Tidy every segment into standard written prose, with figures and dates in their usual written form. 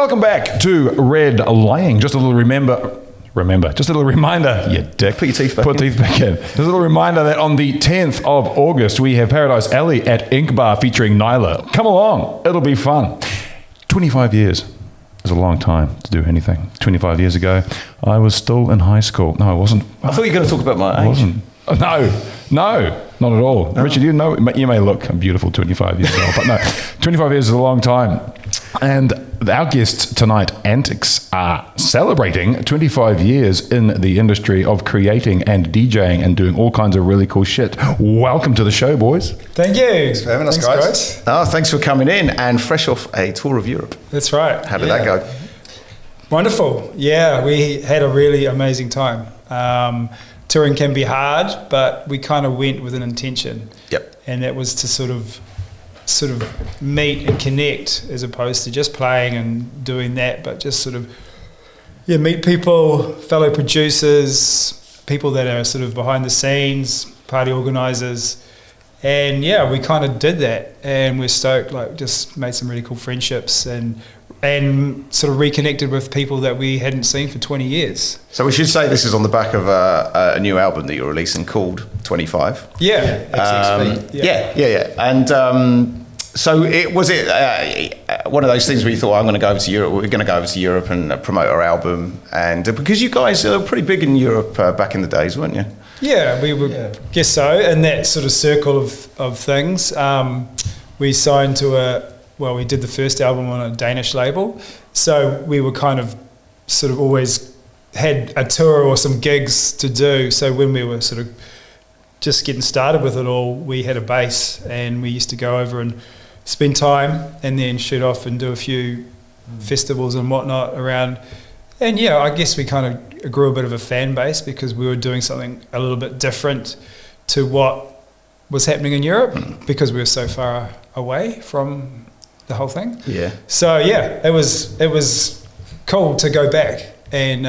Welcome back to Redlining. Just a little just a little reminder, you dick. Put your teeth back in. Just a little reminder that on the 10th of August, we have Paradise Alley at Ink Bar featuring Nyla. Come along. It'll be fun. 25 years is a long time to do anything. 25 years ago, I was still in high school. No, I wasn't. I thought you were going to talk about my age. I wasn't. No, not at all. No. Richard, you may look beautiful 25 years old, but no, 25 years is a long time. And our guests tonight, Antix, are celebrating 25 years in the industry of creating and DJing and doing all kinds of really cool shit. Welcome to the show, boys. Thank you. Thanks for having us, guys. Oh, thanks for coming in and fresh off a tour of Europe. That's right. How did that go? Wonderful. Yeah, we had a really amazing time. Touring can be hard, but we kind of went with an intention. Yep. And that was to sort of meet and connect, as opposed to just playing and doing that, but just sort of meet people, fellow producers, people that are sort of behind the scenes, party organisers, and we kind of did that, and we're stoked. Like, just made some really cool friendships and sort of reconnected with people that we hadn't seen for 20 years. So we should say this is on the back of a new album that you're releasing called 25. Yeah. Yeah. And so was it one of those things where you thought, I'm going to go over to Europe, we're going to go over to Europe and promote our album? And because you guys are pretty big in Europe back in the days, weren't you? Yeah, we would guess so. In that sort of circle of things, we signed to we did the first album on a Danish label, so we were kind of sort of always had a tour or some gigs to do. So when we were sort of just getting started with it all, we had a base and we used to go over and spend time and then shoot off and do a few festivals and whatnot around. And I guess we kind of grew a bit of a fan base because we were doing something a little bit different to what was happening in Europe because we were so far away from the whole thing. Yeah. So it was cool to go back and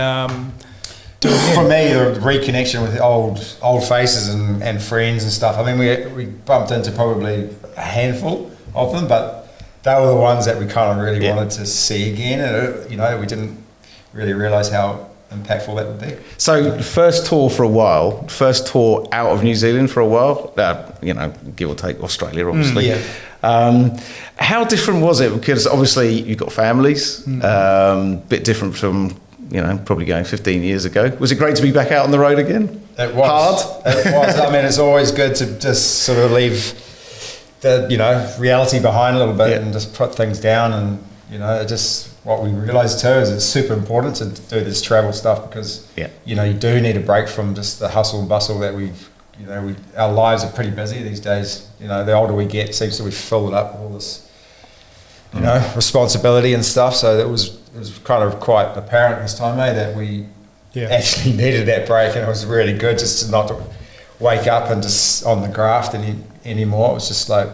do it again. For me, the reconnection with old faces and friends and stuff. I mean, we bumped into probably a handful of them, but they were the ones that we kind of really wanted to see again. And we didn't really realise how impactful that would be. So first tour out of New Zealand for a while, give or take Australia, obviously. How different was it? Because obviously you've got families, bit different from, probably going 15 years ago. Was it great to be back out on the road again? It was. Hard? It was. I mean, it's always good to just sort of leave the, reality behind a little bit and just put things down. And, what we realised too is it's super important to do this travel stuff because, you do need a break from just the hustle and bustle that our lives are pretty busy these days. The older we get, it seems that we fill it up with all this, responsibility and stuff. So it was kind of quite apparent this time, that we actually needed that break, and it was really good just to not to wake up and just on the graft anymore. It was just like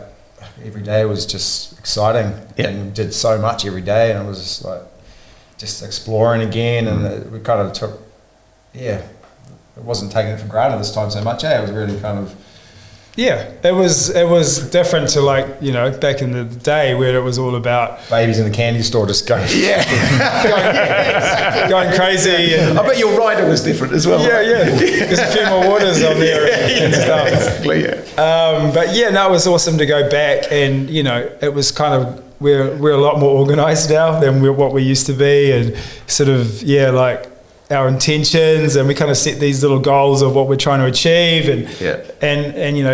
every day was just exciting and did so much every day, and it was just like just exploring again, and we kind of took it wasn't taking it for granted this time so much. It was really kind of it was different to back in the day where it was all about babies in the candy store just going going crazy. And I bet your rider was different as well. There's a few more waters on there and stuff. Exactly. It was awesome to go back, and it was kind of we're a lot more organised now than what we used to be, and sort of our intentions, and we kind of set these little goals of what we're trying to achieve, and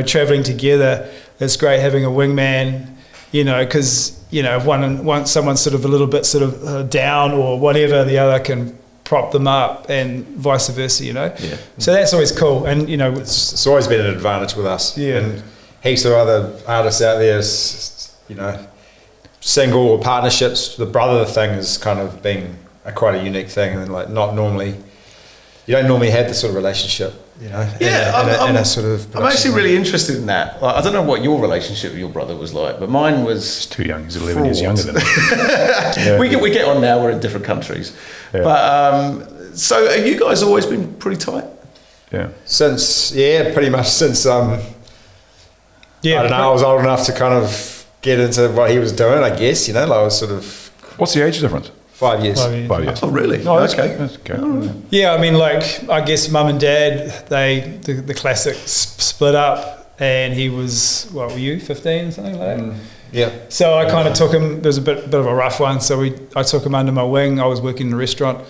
traveling together. It's great having a wingman, because if once someone's sort of a little bit sort of down or whatever, the other can prop them up, and vice versa. So that's always cool, and it's always been an advantage with us. And heaps of other artists out there, single or partnerships. The brother thing has kind of been quite a unique thing, and you don't normally have this sort of relationship, in a sort of. I'm actually really interested in that. I don't know what your relationship with your brother was like, but mine was. He's too young. He's 11 years younger than me. We get on now. We're in different countries, but so have you guys always been pretty tight? Pretty much since I don't know. I was old enough to kind of get into what he was doing. I guess I was sort of. What's the age difference? 5 years. 5 years. 5 years. Oh, really? Oh, that's okay. That's okay. Yeah, I mean, like, I guess mum and dad, the classic split up, and he was, what were you, 15 or something like that? Yeah. So I kind of took him, there was a bit of a rough one, so I took him under my wing. I was working in a restaurant.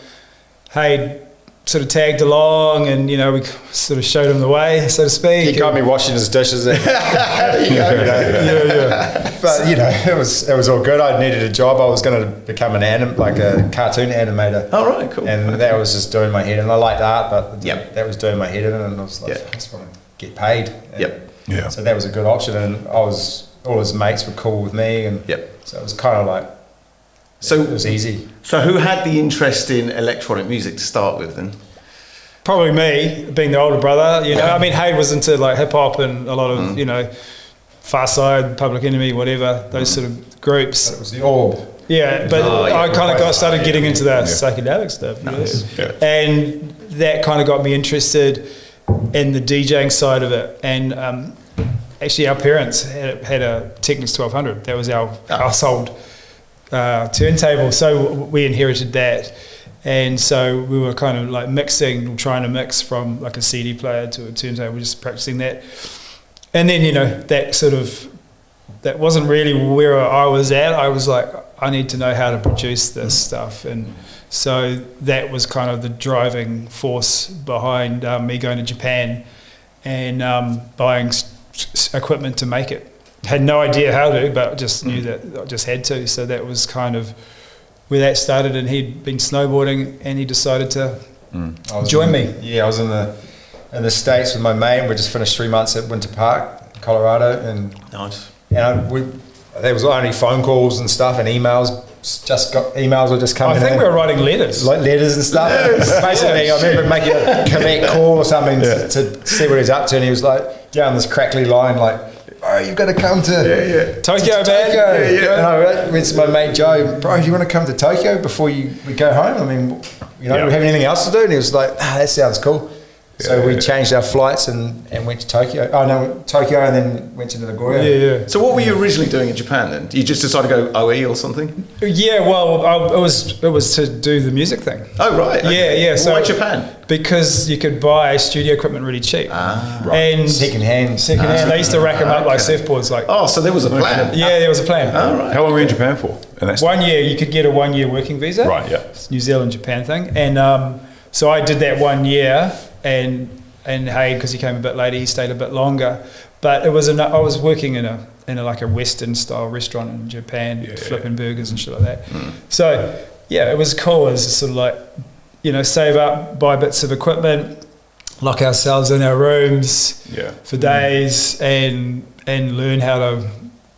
Hey, sort of tagged along, and, you know, we sort of showed him the way, so to speak. He got me washing his dishes. Yeah. But, you know, it was all good. I needed a job. I was going to become a cartoon animator. Oh, right, cool. And that was just doing my head in. I liked art, but Yep. that was doing my head in, and I was like, I just want to get paid. And Yep. Yeah. So that was a good option, and all his mates were cool with me, and so it was kind of like, it was easy. So who had the interest in electronic music to start with then? Probably me, being the older brother, you know. I mean, Hayde was into like hip hop and a lot of, you know, Far Side, Public Enemy, whatever, those sort of groups. It was the orb. Yeah, but I kind of started getting into that psychedelic stuff. Nice. You know? And that kind of got me interested in the DJing side of it. And actually, our parents had a Technics 1200. That was our household turntable. So we inherited that. And so we were kind of like trying to mix from like a CD player to a turntable, just practicing that. And then, you know, that wasn't really where I was at. I was like, I need to know how to produce this stuff. And so that was kind of the driving force behind me going to Japan and buying equipment to make it. Had no idea how to, but just knew that I just had to. So that was kind of where that started, and he'd been snowboarding and he decided to join me. Yeah, I was in the States with my mate. We just finished 3 months at Winter Park, Colorado, and Nice. there was only phone calls and stuff and emails. Emails were just coming in. I think we were writing letters. Like letters and stuff. Basically, I remember making a connect call or something to see what he was up to, and he was like down this crackly line, like, "Bro, you've got to come to Tokyo, man." Tokyo. And I went to my mate Joe, "Bro, do you want to come to Tokyo before we go home? I mean, you know, do we have anything else to do?" And he was like, "That sounds cool." So we changed our flights and went to Tokyo. Oh no, Tokyo, and then went to Nagoya. Yeah. So what were you originally doing in Japan then? You just decided to go OE or something? Yeah, well, it was to do the music thing. Oh, right. Okay. Yeah. So why Japan? Because you could buy studio equipment really cheap. Right. And Secondhand. They used to rack them up like surfboards. Like, Oh, so there was a plan. yeah, there was a plan. All right. How long were you in Japan for? And that's 1 year, you could get a 1 year working visa. Right, yeah. It's New Zealand, Japan thing. And so I did that 1 year, and Hayde, because he came a bit later, he stayed a bit longer. But it was I was working in a like a Western style restaurant in Japan, flipping burgers and shit like that. So yeah, it was cool. It was sort of like, you know, save up, buy bits of equipment, lock ourselves in our rooms for days, and learn how to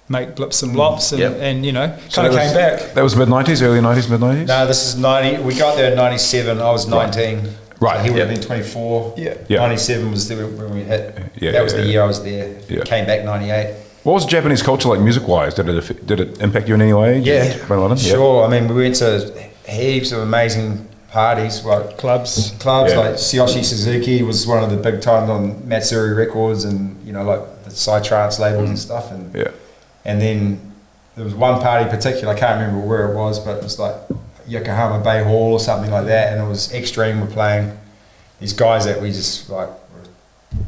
make blips and blops, and you know, kind of came back. That was mid-90s, early 90s, mid-90s? No, this is 90. We got there in 97. I was 19. Right. So he would have been 24. Yeah. 97 was when we hit. Yeah, that was the year I was there. Yeah. Came back 98. What was Japanese culture like music-wise? Did it impact you in any way? Yeah. London? Sure. I mean, we went to heaps of amazing parties, like Clubs. like Tsuyoshi Suzuki was one of the big times on Matsuri Records, and you know, like the Psytrance labels and stuff, and then there was one party in particular, I can't remember where it was, but it was like Yokohama Bay Hall or something like that, and it was Extreme were playing. These guys that we just like,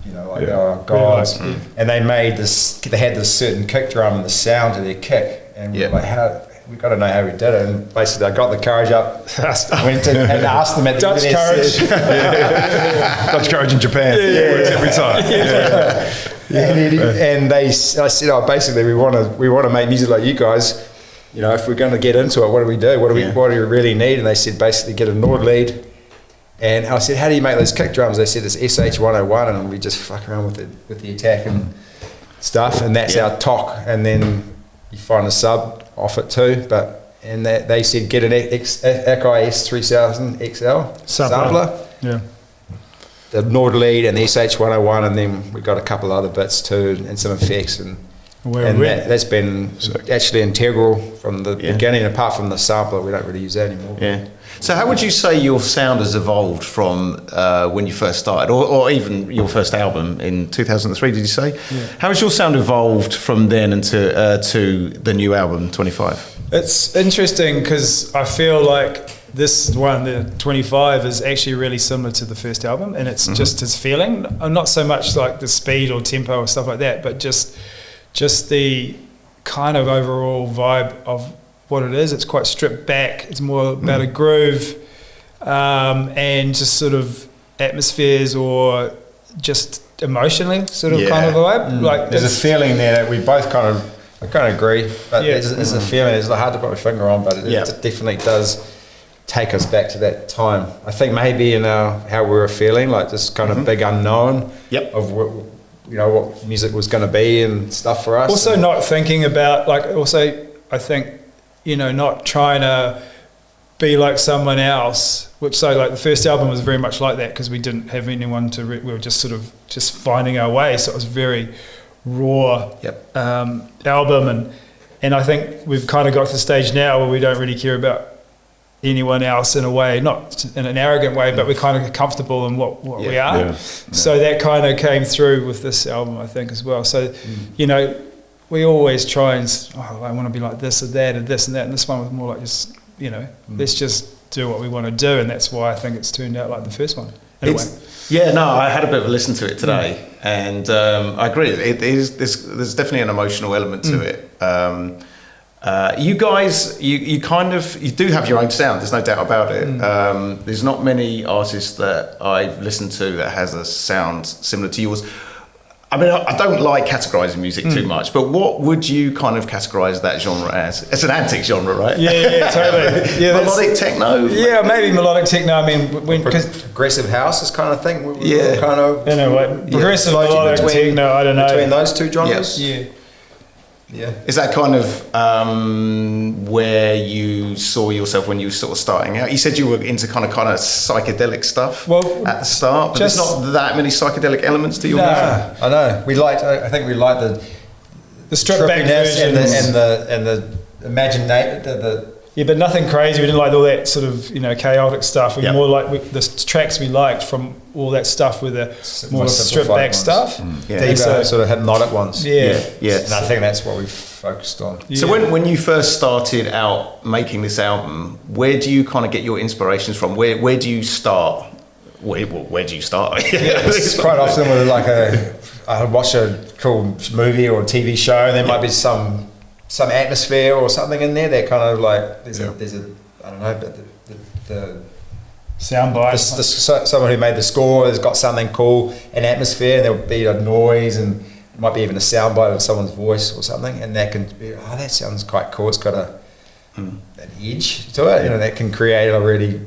you know, like they were guys, and they made this. They had this certain kick drum and the sound to their kick, and we were like, we got to know how we did it. And basically, I got the courage up, went to and asked them at the Dutch courage. Dutch courage in Japan. Works every time. And I said, "Oh, basically, we want to make music like you guys. You know, if we're going to get into it, what do we do? What do we really need?" And they said, basically, get a Nord lead. And I said, "How do you make those kick drums?" They said, "It's SH101, and we just fuck around with the attack and stuff, and that's our TOC. And then you find a sub off it too. And they said, get an Akai S3000 XL sampler. Yeah. The Nord lead and the SH101, and then we got a couple other bits too, and some effects, and And that's been actually integral from the beginning. Apart from the sampler, we don't really use that anymore. Yeah. So how would you say your sound has evolved from when you first started, or even your first album in 2003, did you say? Yeah. How has your sound evolved from then into to the new album, 25? It's interesting because I feel like this one, the 25, is actually really similar to the first album, and it's just his feeling. Not so much like the speed or tempo or stuff like that, but just the kind of overall vibe of what it is. It's quite stripped back. It's more about a groove and just sort of atmospheres or just emotionally kind of vibe. Like there's a feeling there that we both kind of agree, but there's a feeling. It's hard to put my finger on, but it definitely does take us back to that time. I think maybe in how we were feeling, like this kind of big unknown of what music was going to be and stuff for us. Also, not thinking about I think not trying to be like someone else. Which like the first album was very much like that because we didn't have anyone to. We were just sort of finding our way. So it was very raw album, and I think we've kind of got to the stage now where we don't really care about anyone else in a way, not in an arrogant way, but we're kind of comfortable in what we are. Yeah. So that kind of came through with this album, I think, as well. So, we always try and, I want to be like this or that and this and that. And this one was more like just, let's just do what we want to do. And that's why I think it's turned out like the first one. Anyway. Yeah, no, I had a bit of a listen to it today, and I agree. There's definitely an emotional element to it. You guys, you do have your own sound. There's no doubt about it. There's not many artists that I've listened to that has a sound similar to yours. I mean, I don't like categorizing music too much, but what would you kind of categorize that genre as? It's an Antix genre, right? Yeah, totally. Yeah, melodic techno? Yeah, maybe melodic techno. I mean, because progressive house is kind of thing. Kind of. Progressive melodic techno. I don't know. Between those two genres. Yeah. Is that kind of where you saw yourself when you were sort of starting out? You said you were into kind of psychedelic stuff at the start, but there's not that many psychedelic elements to your music. I know. I think we liked the stripped back versions and the imagination. Yeah, but nothing crazy. We didn't like all that sort of chaotic stuff. We more like the tracks we liked from all that stuff with the more stripped back stuff. Deeper, sort of hypnotic ones. Yeah. And I think that's what we've focused on. Yeah. So when you first started out making this album, where do you kind of get your inspirations from? Where do you start? Where do you start? It's quite often with I watch a cool movie or a TV show, and there might be some atmosphere or something in there that kind of like there's a I don't know, but the soundbite. Someone who made the score has got something cool, an atmosphere, and there'll be a noise, and it might be even a soundbite of someone's voice or something, and that can be that sounds quite cool. It's got an edge to it, that can create a really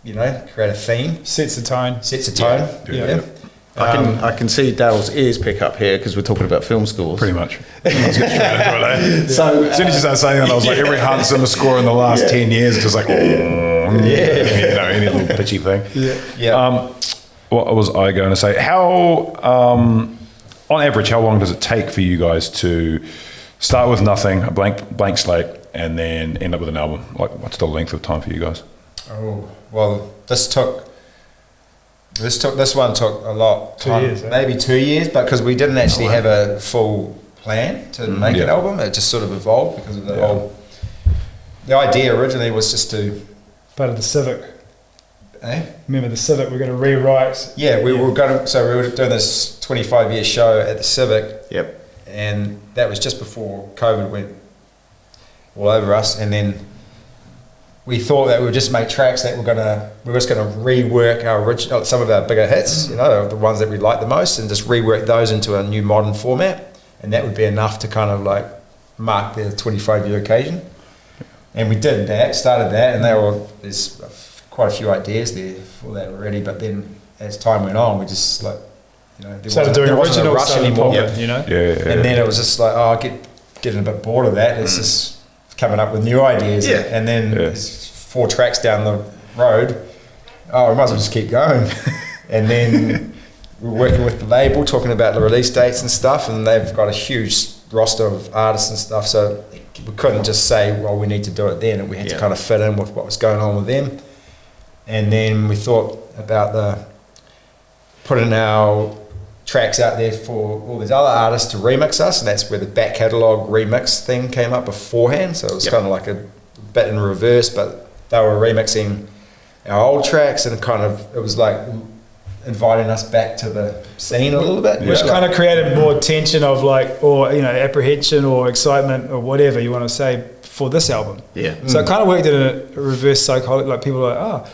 create a theme. Sets a tone. Yeah. I can see Daryl's ears pick up here because we're talking about film scores. Pretty much. So as soon as you started saying that, I was like, every Hans Zimmer score in the last 10 years, just like, any little pitchy thing. What was I going to say? How, on average, how long does it take for you guys to start with nothing, a blank slate, and then end up with an album? Like, what's the length of time for you guys? Oh, well, this one took a lot. 2 years, maybe 2 years, but because we didn't actually have a full plan to make an album, it just sort of evolved because of the whole. The idea originally was just to. Part of the Civic. Remember the Civic? We're going to rewrite. Yeah, we were going to. So we were doing this 25-year show at the Civic. Yep. And that was just before COVID went all over us, and then. We thought that we would just make tracks that we were just going to rework our original, some of our bigger hits, the ones that we like the most, and just rework those into a new modern format, and that would be enough to kind of like mark the 25-year occasion. And we did that, started that, and there's quite a few ideas there for that already. But then as time went on, we just there wasn't a rush anymore. Yeah. And then it was just like, getting a bit bored of that. It's just coming up with new ideas, and then there's 4 tracks down the road. We might as well just keep going. And then we're working with the label, talking about the release dates and stuff, and they've got a huge roster of artists and stuff, so we couldn't just say, well, we need to do it then, and we had to kind of fit in with what was going on with them. And then we thought about putting our tracks out there for all these other artists to remix us, and that's where the back catalogue remix thing came up beforehand. So it was kind of like a bit in reverse, but they were remixing our old tracks, and it was like inviting us back to the scene a little bit, which kind of created more tension of apprehension or excitement or whatever you want to say for this album. So it kind of worked in a reverse psychology. Like people are like,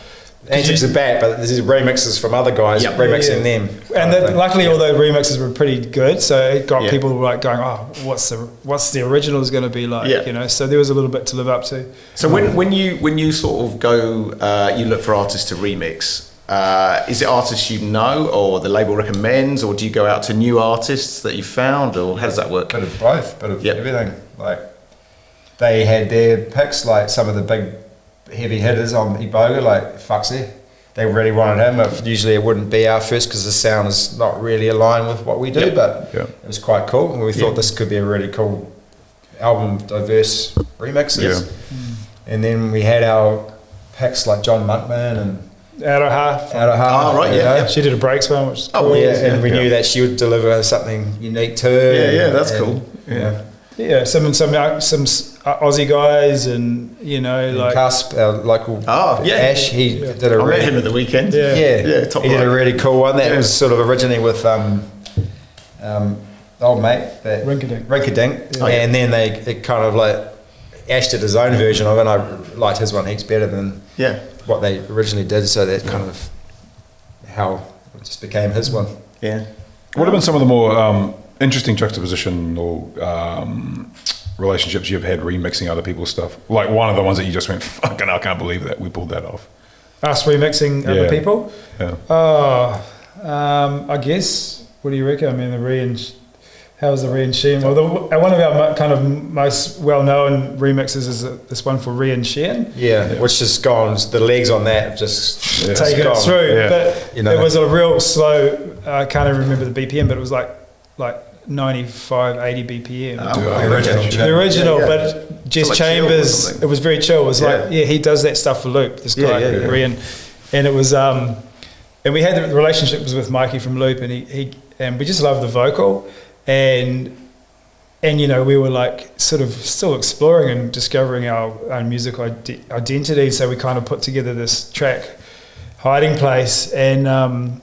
Antix are back, but there's remixes from other guys remixing them. And luckily all the remixes were pretty good, so it got people like going, what's the original is going to be like, you know? So there was a little bit to live up to. So when you sort of go, you look for artists to remix, is it artists you know or the label recommends, or do you go out to new artists that you found, or how does that work? Bit of both, bit of everything. Like they had their picks, like some of the big heavy hitters on Iboga, like Foxy. They really wanted him. Usually it wouldn't be our first because the sound is not really aligned with what we do, but it was quite cool, and we thought this could be a really cool album, diverse remixes. And then we had our picks like John Monkman and Aroha. Oh, right, She did a breaks one, which is cool. And we knew that she would deliver something unique to her. That's cool. Some Aussie guys, and you know, like Cusp, our local Ash. He did I met him at the weekend. He did a really cool one that was sort of originally with old mate that Rinkadink, and then it kind of like Ash did his own version of it, and I liked his one heaps better than what they originally did, so that kind of how it just became his one. What have been some of the more interesting juxtaposition or relationships you've had remixing other people's stuff? Like one of the ones that you just went, fucking, I can't believe that we pulled that off. Us remixing other people? I guess, what do you reckon? I mean, how was the Ree and Sheehan? Well, one of our kind of most well-known remixes is this one for Ree and Sheehan. Which has gone, the legs on that have just taken it through. But it was a real slow, I can't even remember the BPM, but it was like 95, 80 BPM. The original, but Jess Chambers, it was very chill. It was like, he does that stuff for Loop, this guy, Ree, and it was, and we had the relationship was with Mikey from Loop, and he and we just loved the vocal. And you know, we were like sort of still exploring and discovering our own musical identity. So we kind of put together this track, Hiding Place, and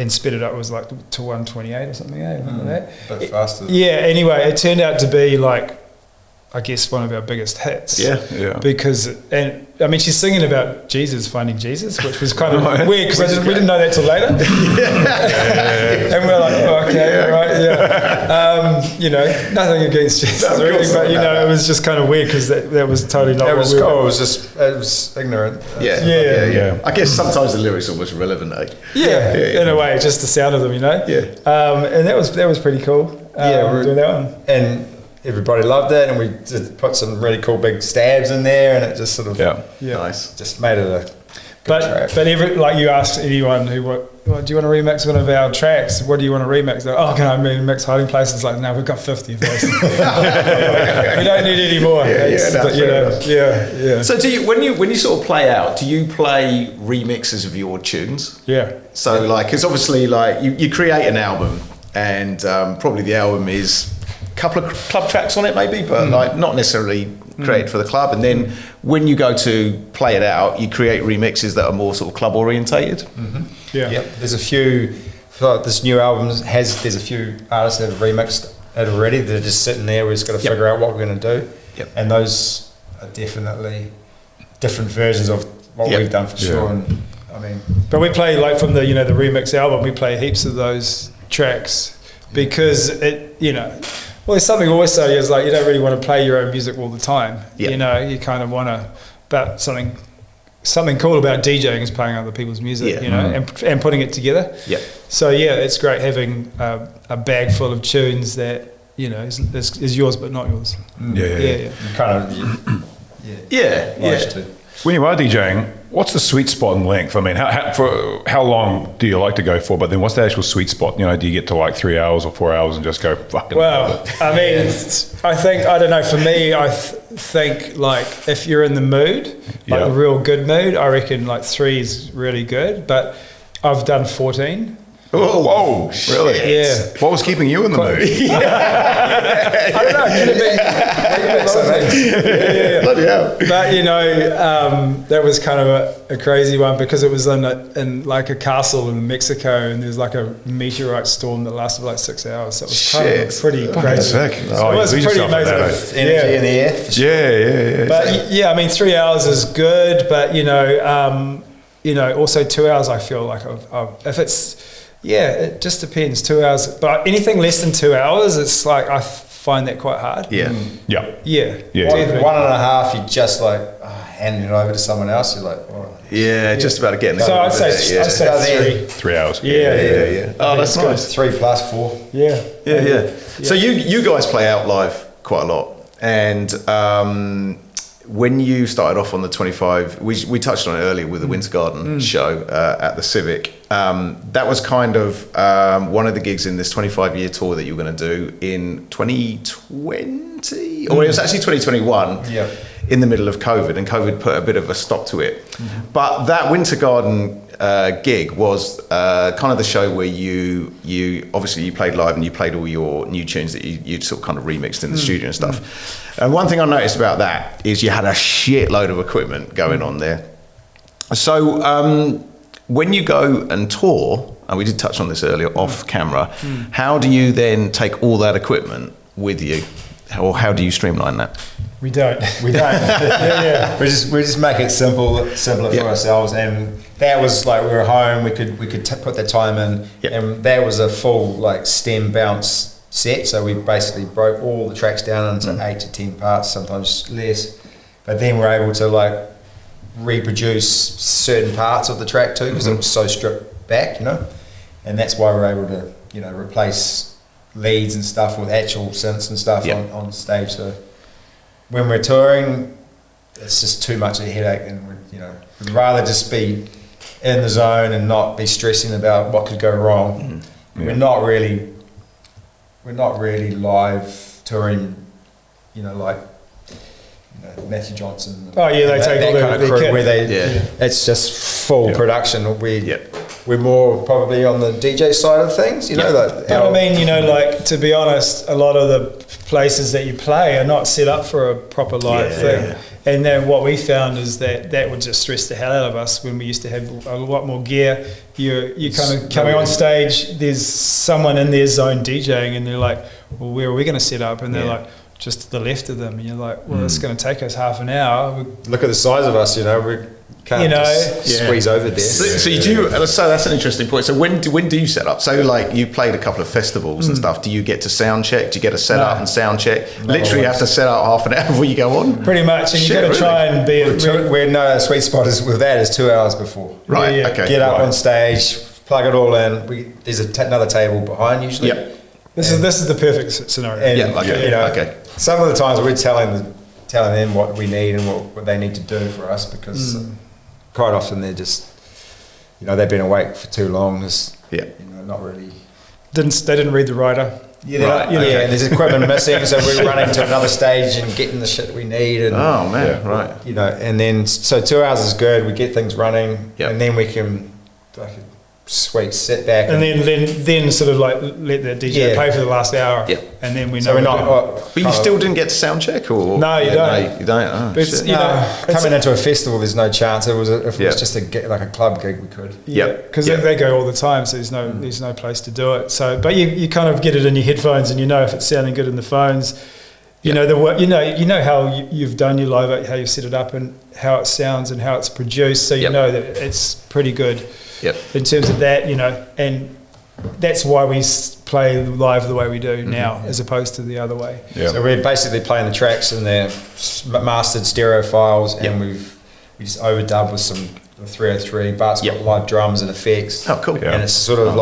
sped it up. It was like to 128 or something. Remember that? A bit faster. Anyway, it turned out to be like, I guess, one of our biggest hits. Because, and I mean, she's singing about Jesus, finding Jesus, which was kind of weird because we didn't know that till later. And we're like, you know, nothing against Jesus or anything, but you know, it was just kind of weird because that was totally not. It was cool. It was ignorant. I guess sometimes the lyrics are almost relevant, in a way, just the sound of them, you know. And that was pretty cool. Doing that one. And everybody loved it, and we did put some really cool big stabs in there, and it just sort of nice, just made it a good track. But like you asked anyone who what do you want to remix one of our tracks? What do you want to remix? They're, can I remix Hiding Place? It's like, no, we've got 50 of those. We don't need any more. So do you when you sort of play out, do you play remixes of your tunes? So like, because obviously like you create an album, and probably the album is couple of club tracks on it maybe, but like not necessarily created for the club, and then when you go to play it out, you create remixes that are more sort of club orientated. There's a few, this new album there's a few artists that have remixed it already that are just sitting there. We've just got to figure out what we're going to do, and those are definitely different versions of what we've done for sure. And I mean, but we play like from the the remix album, we play heaps of those tracks because it well, there's something also is like you don't really want to play your own music all the time. You know, you kind of want to, but something cool about DJing is playing other people's music, and putting it together. So it's great having a bag full of tunes that is yours but not yours. Kind of. When you are DJing, What's the sweet spot in length? I mean, for how long do you like to go for? But then what's the actual sweet spot? You know, do you get to like 3 hours or 4 hours and just go fucking? Well, I mean, I don't know. For me, I think like if you're in the mood, like a real good mood, I reckon like 3 is really good. But I've done 14. Whoa, really? Yeah. What was keeping you in the mood? I don't know. Could have been. Bloody hell. But you know, that was kind of a crazy one because it was in like a castle in Mexico, and there's like a meteorite storm that lasted like 6 hours. So it was kind of pretty crazy. Sick. It was pretty amazing. Energy in the air. Yeah. But yeah, I mean, 3 hours is good, but you know, also 2 hours. I feel like if it's it just depends. 2 hours, but anything less than 2 hours, it's like I find that quite hard. Yeah. Yeah. 1.5, you just like handing it over to someone else. You're like, just about getting it. So I'd say 3. 3 hours. Yeah. Oh, that's nice. 3 plus 4. Yeah. So you guys play out live quite a lot, and when you started off on the 25, we touched on it earlier with the Winter Garden show at the Civic. That was kind of one of the gigs in this 25-year tour that you were going to do in 2020, or it was actually 2021. Yeah. In the middle of COVID, and COVID put a bit of a stop to it. But that Winter Garden gig was kind of the show where you obviously you played live and you played all your new tunes that you sort of kind of remixed in the studio and stuff. And one thing I noticed about that is you had a shitload of equipment going on there. So when you go and tour, and we did touch on this earlier off camera, how do you then take all that equipment with you? Or how do you streamline that? We don't. We just make it simpler for ourselves, and that was like we were home. We could put that time in, and that was a full like stem bounce set. So we basically broke all the tracks down into 8 to 10 parts, sometimes less. But then we're able to like reproduce certain parts of the track too, because it was so stripped back, you know, and that's why we're able to replace leads and stuff with actual synths and stuff on stage. So when we're touring, it's just too much of a headache, and we'd rather just be in the zone and not be stressing about what could go wrong. We're not really live touring, like Matthew Johnson. Oh yeah, they take all that kind of crew where they. Yeah. It's just full production. We're more probably on the DJ side of things, But I mean, like to be honest, a lot of the places that you play are not set up for a proper live thing. Yeah. And then what we found is that would just stress the hell out of us when we used to have a lot more gear. You kind of coming on stage, there's someone in their zone DJing, and they're like, well, where are we going to set up? And they're like, just to the left of them. And you're like, well, it's going to take us half an hour. Look at the size of us, we can't just squeeze over there. So you do. So that's an interesting point. So when do you set up? So like you played a couple of festivals and stuff. Do you get to sound check? Do you get to set up and sound check? Literally, you have to set up half an hour before you go on. Pretty much, and you got to try and be. We're sweet spot is with that is 2 hours before. Right. Yeah. Okay. Get up on stage, plug it all in. There's another table behind usually. Yep. This is the perfect scenario. And, Okay. Some of the times we're telling them what we need and what they need to do for us, because quite often they're just, they've been awake for too long. Not really. They didn't read the writer. Yeah, and there's equipment missing, so we're running to another stage and getting the shit we need. And, right. And then so 2 hours is good. We get things running, and then we can sit back, and then sort of like let the DJ play for the last hour, and then we know. So we're not. But you still didn't get to sound check, or no, you don't. No, you don't. Oh, but coming into a festival, there's no chance. If it was just a club gig, we could. Because they go all the time, so there's no place to do it. So, but you kind of get it in your headphones, and if it's sounding good in the phones. You know how you've done your live, how you set it up, and how it sounds and how it's produced. So you know that it's pretty good. In terms of that, and that's why we play live the way we do now, as opposed to the other way. So we're basically playing the tracks in their mastered stereo files, and we just overdub with some 303. Bart's got live drums and effects. Oh, cool! And it's sort of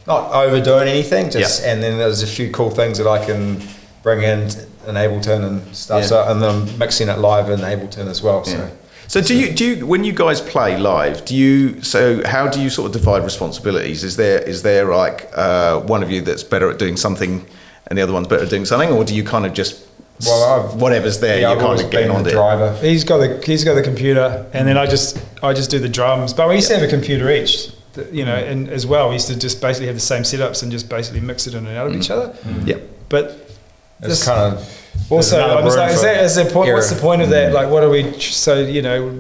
not overdoing anything, and then there's a few cool things that I can bring in Ableton and stuff. So, and then I'm mixing it live in Ableton as well. So. So do you when you guys play live, how do you sort of divide responsibilities? Is there like one of you that's better at doing something and the other one's better at doing something, or do you kind of just whatever's there, you're kind of getting on the it? driver. He's got the computer, and then I just do the drums. But we used to have a computer each, and as well, we used to just basically have the same setups and just basically mix it in and out of each other. Yeah. But it's kind of also, I was like, is the point? What's the point of that? Like, what are we? So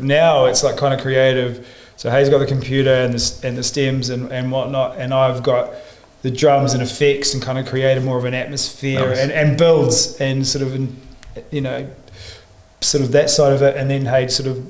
now it's like kind of creative. So Hayes got the computer and the stems and whatnot, and I've got the drums and effects and kind of created more of an atmosphere and builds and sort of sort of that side of it, and then Hayes sort of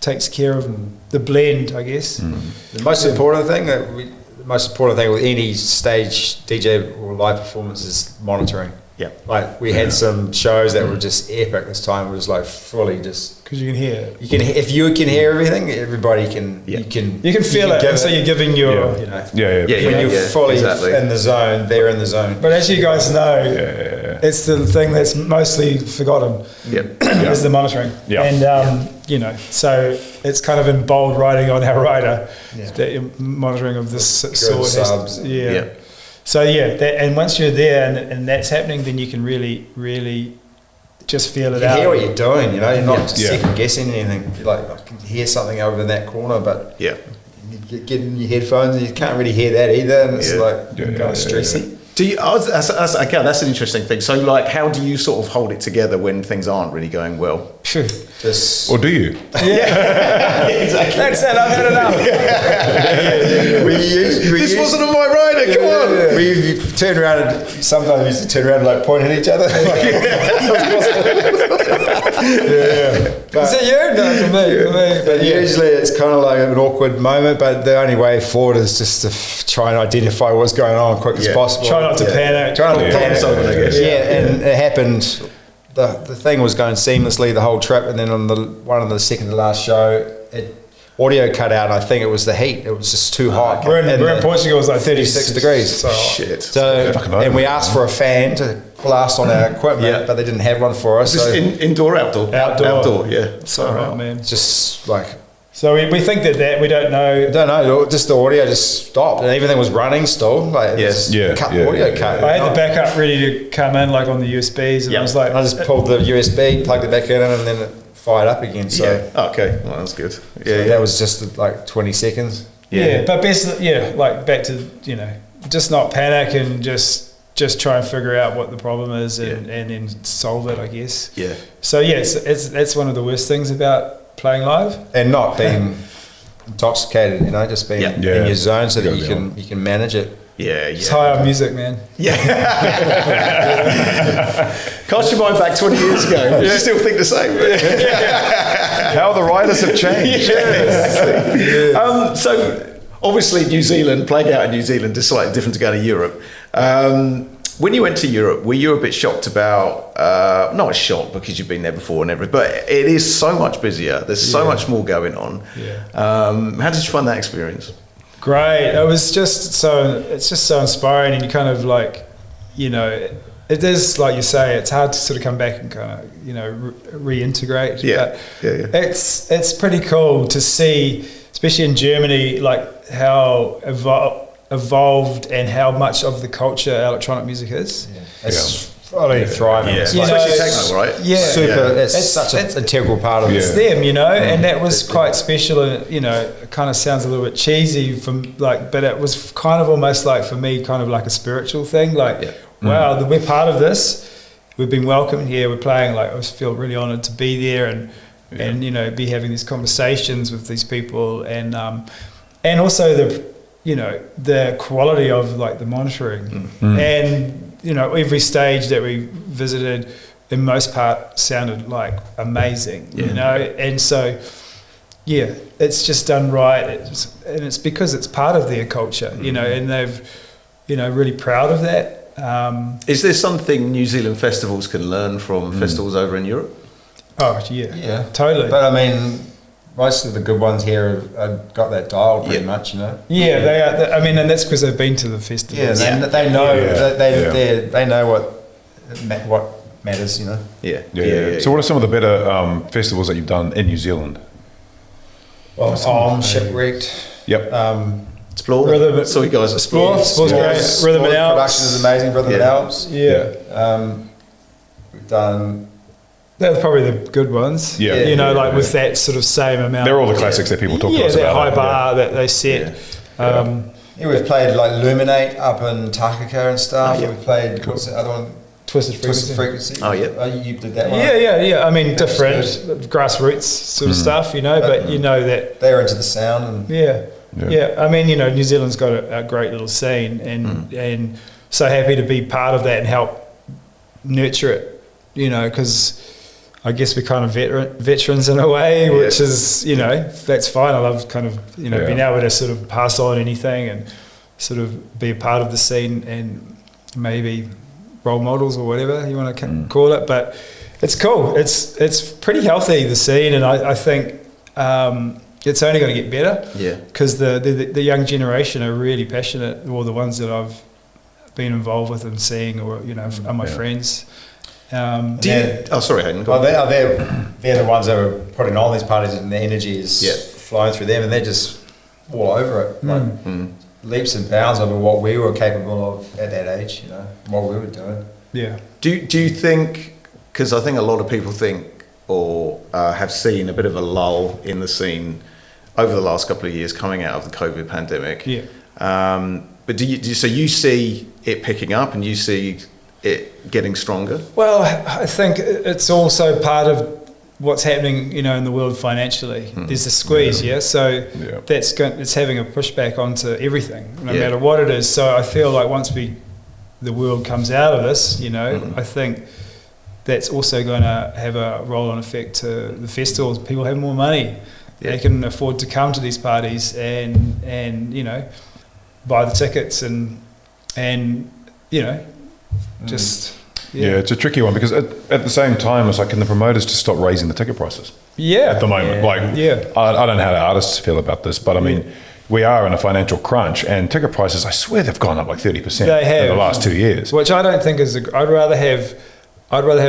takes care of the blend, I guess. The most important thing with any stage DJ or live performance is monitoring. Yeah. Like we had some shows that were just epic this time. It was like fully just because you can hear. If you can hear everything, everybody can. Yeah. You can feel it. So you're giving your. When you're you're fully exactly in the zone, they're in the zone. But as you guys know, it's the thing that's mostly forgotten. Is the monitoring. Yeah. And so it's kind of in bold writing on our rider, the monitoring of this sort. Subs. So and once you're there and that's happening, then you can really, really just feel it out. You hear what you're doing, you're not just second guessing anything. You're like, I can hear something over in that corner, but you get in your headphones and you can't really hear that either, and it's kind of stressy. Do you? That's an interesting thing. So, like, how do you sort of hold it together when things aren't really going well? Or do you? Exactly. That's it. I've had enough. This wasn't on my rider. Come on. We turn around and sometimes we used to turn around and like point at each other. But, is it you? No, for me. But usually it's kind of like an awkward moment. But the only way forward is just to try and identify what's going on as quick as possible. Try not to panic. Try not to panic. I guess. And it happened. The thing was going seamlessly the whole trip, and then on one of the second to last show, audio cut out. And I think it was the heat. It was just too hot. We're in Portugal. It was like 36 degrees. So shit. So and we asked for a fan to blast on our equipment, but they didn't have one for us. Is this indoor, outdoor? Outdoor. Yeah. So right, man. It's just like. So we think that we don't know. Just the audio just stopped and everything was running still. Like audio cut. I had the backup ready to come in like on the USBs, and I was like, I just pulled the USB, plugged it back in, and then it fired up again. So okay, well, that's good. That was just like 20 seconds. But best, like back to just not panic and just try and figure out what the problem is and then solve it, I guess. Yeah. So it's one of the worst things about playing live, and not being intoxicated, just being in your zone so that you can manage it. It's high on music, man. Cast your mind back 20 years ago. You still think the same. How the riders have changed. Exactly. So obviously New Zealand, playing out in New Zealand is slightly different to going to Europe. When you went to Europe, were you a bit shocked about, not shocked because you've been there before and everything, but it is so much busier. There's so much more going on. How did you find that experience? Great. It's just so inspiring, and you kind of like, it is, like you say, it's hard to sort of come back and kind of, reintegrate. It's pretty cool to see, especially in Germany, like how evolved and how much of the culture electronic music is. Thriving. Especially techno, right? Super. It's such an integral part of it. It's them, and that was quite special. And it kind of sounds a little bit cheesy but it was kind of almost like, for me, kind of like a spiritual thing. Like, wow, we're part of this. We've been welcomed here. We're playing. Like, I just feel really honoured to be there and be having these conversations with these people, and also the quality of like the monitoring and. Every stage that we visited, in most part, sounded like amazing, and so, it's just done right, and it's because it's part of their culture, and they've, really proud of that. Is there something New Zealand festivals can learn from festivals over in Europe? Oh, yeah, totally. But I mean, most of the good ones here have got that dialed pretty much, Yeah, they are. I mean, and that's because they've been to the festivals. They know. They know what matters, So, what are some of the better festivals that you've done in New Zealand? Shipwrecked. Yep. Explore. Rhythm, So you guys Explore's great. Rhythm and Explore's Alps. production is amazing. Rhythm and Alps. Yeah. We've done. They're probably the good ones. Yeah. You know, Yeah, like yeah. with that sort of same amount. They're all the classics that people talk to us that about. high bar that they set. We've played like Luminate up in Takaka and stuff. Oh, yeah. We've played what's the other one? Twisted Frequency. Twisted Frequency. Oh, yeah. You did that one. Yeah. I mean, That was different grassroots sort of stuff, you know, but you know that. They're into the sound and Yeah. I mean, you know, New Zealand's got a great little scene, and so happy to be part of that and help nurture it, you know, because I guess we're kind of veterans in a way, which is, you know, that's fine. I love kind of, you know, being able to sort of pass on anything and sort of be a part of the scene and maybe role models or whatever you want to call it. But it's cool. It's pretty healthy, the scene, and I think it's only going to get better. Yeah. Because the young generation are really passionate, or the ones that I've been involved with and seeing, or, you know, are my friends. Sorry, Hayden. Go on. They're the ones that are putting on these parties, and the energy is flowing through them, and they're just all over it, like leaps and bounds over what we were capable of at that age, you know, what we were doing. Yeah. Do you think, because I think a lot of people think or have seen a bit of a lull in the scene over the last couple of years coming out of the COVID pandemic. Yeah. But so you see it picking up and you see it getting stronger? Well, I think it's also part of what's happening, you know, in the world financially. There's a squeeze, so it's having a pushback onto everything, no matter what it is. So I feel like once the world comes out of this, you know, I think that's also going to have a roll-on effect to the festivals. People have more money. They can afford to come to these parties and you know, buy the tickets and you know, just... Yeah, it's a tricky one because at the same time, it's like, can the promoters just stop raising the ticket prices? Yeah. At the moment. I don't know how the artists feel about this, but I mean, we are in a financial crunch, and ticket prices, I swear they've gone up like 30% in the last 2 years. Which I don't think is... I'd rather have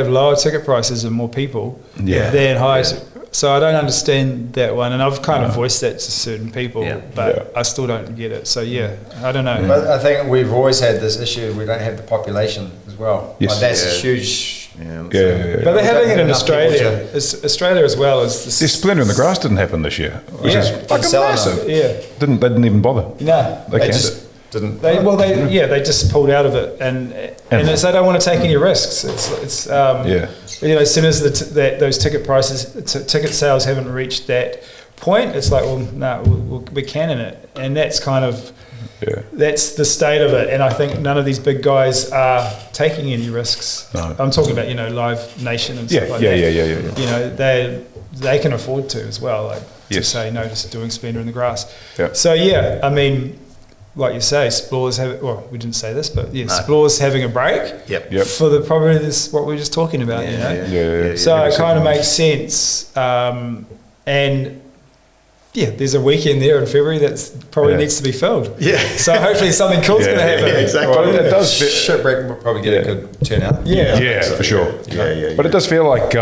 lower ticket prices and more people than high... So I don't understand that one, and I've kind of voiced that to certain people, but I still don't get it. So I don't know. But I think we've always had this issue. We don't have the population as well. Yes. Like that's a huge. Yeah. But they're having it in Australia. Australia as well as The Splinter in the Grass didn't happen this year, which is fucking massive. Yeah. They didn't even bother. No, They canned just it. didn't. They just pulled out of it, and it's, they don't want to take any risks. It's you know, as soon as those ticket sales haven't reached that point, it's like, well, no, we're canning it, and that's kind of that's the state of it. And I think none of these big guys are taking any risks. No. I'm talking about, you know, Live Nation and stuff like that. Yeah. You know, they can afford to as well, like to say no to doing Splendour in the Grass. Yeah. So I mean, like you say, Splore's we didn't say this, but Splore's having a break. Yep. For probably this what we were just talking about, you know. Yeah. So it kind of makes sense, and there's a weekend there in February that probably needs to be filled. Yeah. So hopefully something cool's going to happen. Yeah, exactly. Well, it does. Shipwreck will probably get a good turnout. Yeah, for sure. Yeah. But it does feel like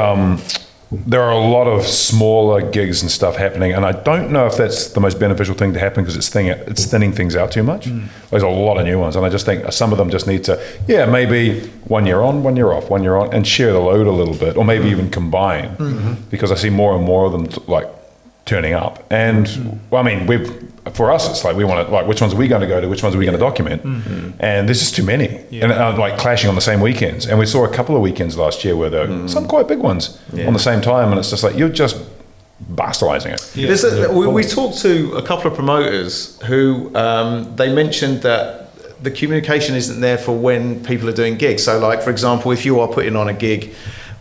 there are a lot of smaller gigs and stuff happening, and I don't know if that's the most beneficial thing to happen because it's thinning things out too much. There's a lot of new ones, and I just think some of them just need to, maybe 1 year on, 1 year off, 1 year on, and share the load a little bit, or maybe even combine, because I see more and more of them like turning up. And well, I mean, for us, it's like we want to, like, which ones are we going to go to, which ones are we going to document, and there's just too many, and like clashing on the same weekends. And we saw a couple of weekends last year where there were some quite big ones on the same time, and it's just like you're just bastardizing it. We talked to a couple of promoters who they mentioned that the communication isn't there for when people are doing gigs. So, like, for example, if you are putting on a gig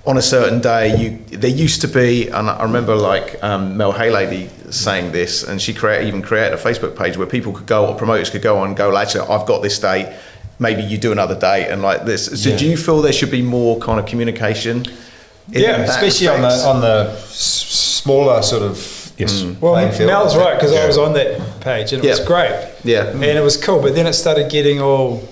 on a certain day, there used to be, and I remember like Mel Haylady saying this, and she even created a Facebook page where people could go, or promoters could go on and go, actually, I've got this date, maybe you do another date, and like this. So do you feel there should be more kind of communication? Especially on the smaller sort of. Yes. Well, Mel's right, because I was on that page and it was great. Yeah. And it was cool, but then it started getting all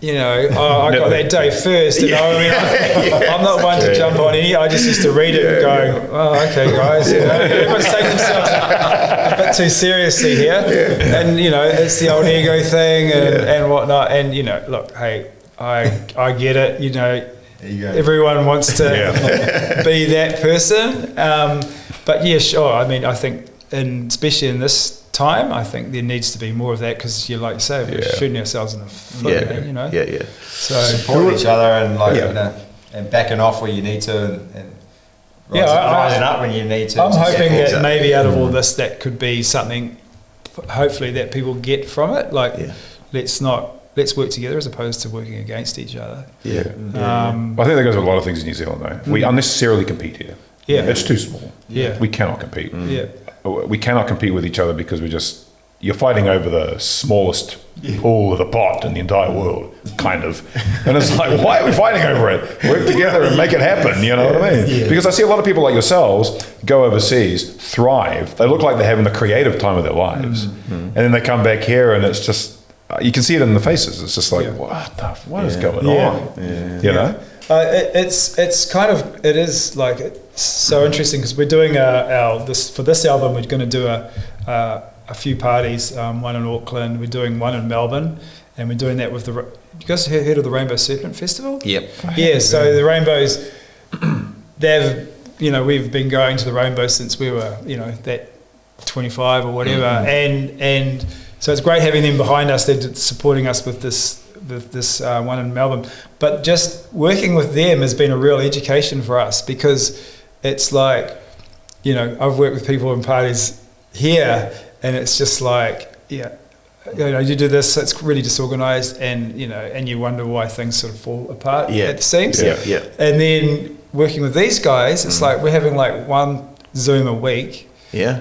you know, I got that day first, and I'm not one to jump on any. I just used to read it and go, oh, okay, guys, you know, everyone's taking themselves a bit too seriously here, and you know, it's the old ego thing and whatnot. And you know, look, hey, I get it. You know, everyone wants to be that person, but yeah, sure. I mean, I think, and especially in this time, I think there needs to be more of that, because like you say, we're shooting ourselves in the foot, you know. So support each other and you know, and backing off where you need to, and rising up when you need to. I'm hoping that maybe out of all this, that could be something, hopefully, that people get from it. Like, let's work together as opposed to working against each other. I think that goes with a lot of things in New Zealand, though. We unnecessarily compete here. It's too small. We cannot compete. We cannot compete with each other because you're fighting over the smallest pool of the pot in the entire world, kind of. And it's like, why are we fighting over it? Work together and make it happen, you know what I mean? Because I see a lot of people like yourselves go overseas, thrive. They look like they're having the creative time of their lives. And then they come back here and it's just, you can see it in the faces. It's just like, what is going on? You know? It's kind of, it is like, it's so interesting, because we're doing for this album, we're going to do a few parties, one in Auckland, we're doing one in Melbourne, and we're doing that with you guys heard of the Rainbow Serpent Festival? Yeah, so the Rainbows, we've been going to the Rainbow since we were, you know, that 25 or whatever, and so it's great having them behind us. They're supporting us with this one in Melbourne. But just working with them has been a real education for us, because it's like, you know, I've worked with people in parties here, and it's just like, you know, you do this, it's really disorganized, and, you know, and you wonder why things sort of fall apart at the seams. And then working with these guys, it's like we're having like one Zoom a week.